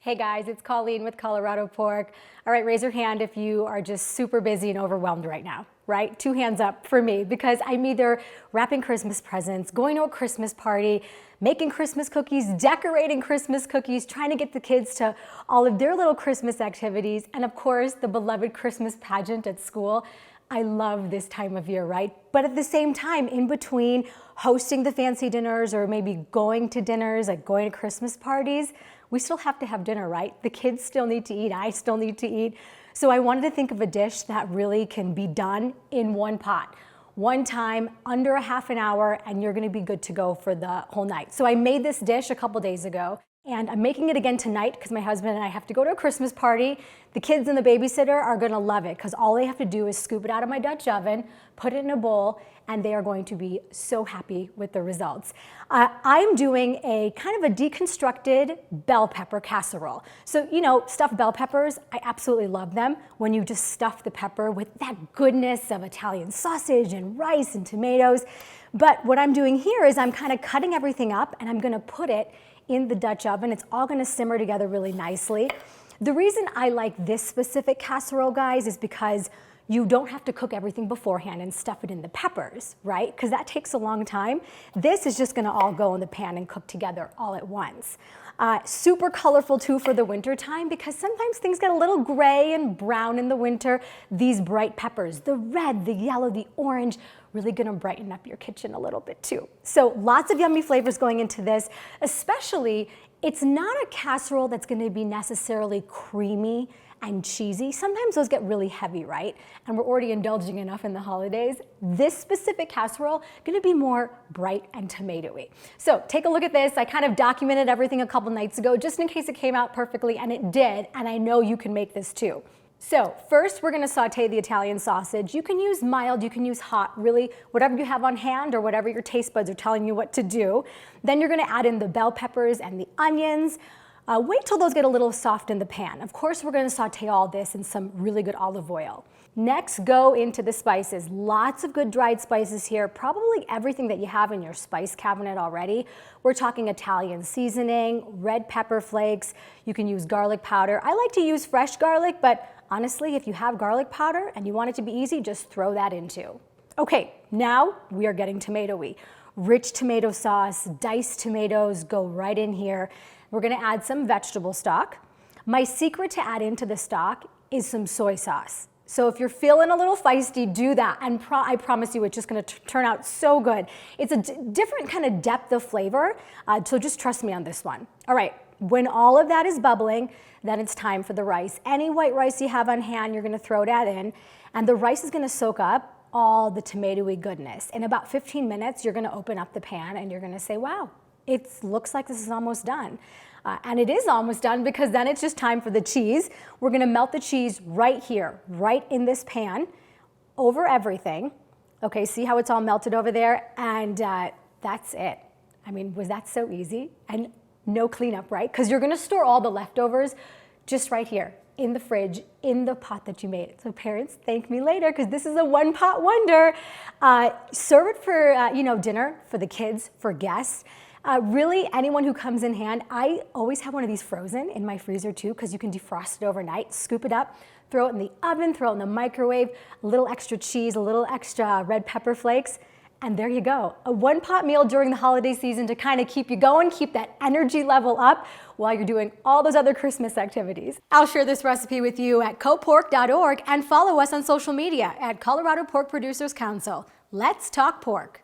Hey guys, it's Colleen with COPork. All right, raise your hand if you are just super busy and overwhelmed right now, right? 2 hands up for me because I'm either wrapping Christmas presents, going to a Christmas party, making Christmas cookies, decorating Christmas cookies, trying to get the kids to all of their little Christmas activities, and of course, the beloved Christmas pageant at school. I love this time of year, right? But at the same time, in between hosting the fancy dinners or maybe going to dinners, like going to Christmas parties, we still have to have dinner, right? The kids still need to eat, I still need to eat. So I wanted to think of a dish that really can be done in one pot, one time, under a half an hour, and you're gonna be good to go for the whole night. So I made this dish a couple days ago, and I'm making it again tonight because my husband and I have to go to a Christmas party. The kids and the babysitter are gonna love it because all they have to do is scoop it out of my Dutch oven, put it in a bowl, and they are going to be so happy with the results. I'm doing a kind of a deconstructed bell pepper casserole. So, you know, stuffed bell peppers, I absolutely love them when you just stuff the pepper with that goodness of Italian sausage and rice and tomatoes. But what I'm doing here is I'm kind of cutting everything up and I'm gonna put it in the Dutch oven. It's all gonna simmer together really nicely. The reason I like this specific casserole, guys, is because you don't have to cook everything beforehand and stuff it in the peppers, right? Because that takes a long time. This is just gonna all go in the pan and cook together all at once. Super colorful too for the winter time because sometimes things get a little gray and brown in the winter. These bright peppers, the red, the yellow, the orange, really gonna brighten up your kitchen a little bit too. So lots of yummy flavors going into this, especially it's not a casserole that's gonna be necessarily creamy and cheesy. Sometimes those get really heavy, right? And we're already indulging enough in the holidays. This specific casserole gonna be more bright and tomatoey. So take a look at this. I kind of documented everything a couple nights ago just in case it came out perfectly, and it did, and I know you can make this too. So first we're gonna saute the Italian sausage. You can use mild, you can use hot, really whatever you have on hand or whatever your taste buds are telling you what to do. Then you're gonna add in the bell peppers and the onions. Wait till those get a little soft in the pan. Of course, we're gonna saute all this in some really good olive oil. Next, go into the spices. Lots of good dried spices here, probably everything that you have in your spice cabinet already. We're talking Italian seasoning, red pepper flakes. You can use garlic powder. I like to use fresh garlic, but honestly, if you have garlic powder and you want it to be easy, just throw that in too. Okay, now we are getting tomatoey. Rich tomato sauce, diced tomatoes go right in here. We're gonna add some vegetable stock. My secret to add into the stock is some soy sauce. So if you're feeling a little feisty, do that. And I promise you, it's just gonna turn out so good. It's a different kind of depth of flavor, so just trust me on this one. All right, when all of that is bubbling, then it's time for the rice. Any white rice you have on hand, you're gonna throw that in, and the rice is gonna soak up all the tomatoey goodness. In about 15 minutes, you're gonna open up the pan and you're gonna say, wow, it looks like this is almost done. And it is almost done because then it's just time for the cheese. We're gonna melt the cheese right here, right in this pan, over everything. Okay, see how it's all melted over there? And that's it. I mean, was that so easy? And no cleanup, right? Because you're gonna store all the leftovers just right here in the fridge, in the pot that you made. So parents, thank me later because this is a one-pot wonder. Serve it for dinner, for the kids, for guests. Really, anyone who comes in hand, I always have one of these frozen in my freezer too because you can defrost it overnight, scoop it up, throw it in the oven, throw it in the microwave, a little extra cheese, a little extra red pepper flakes, and there you go. A one-pot meal during the holiday season to kind of keep you going, keep that energy level up while you're doing all those other Christmas activities. I'll share this recipe with you at COPork.org and follow us on social media at Colorado Pork Producers Council. Let's talk pork.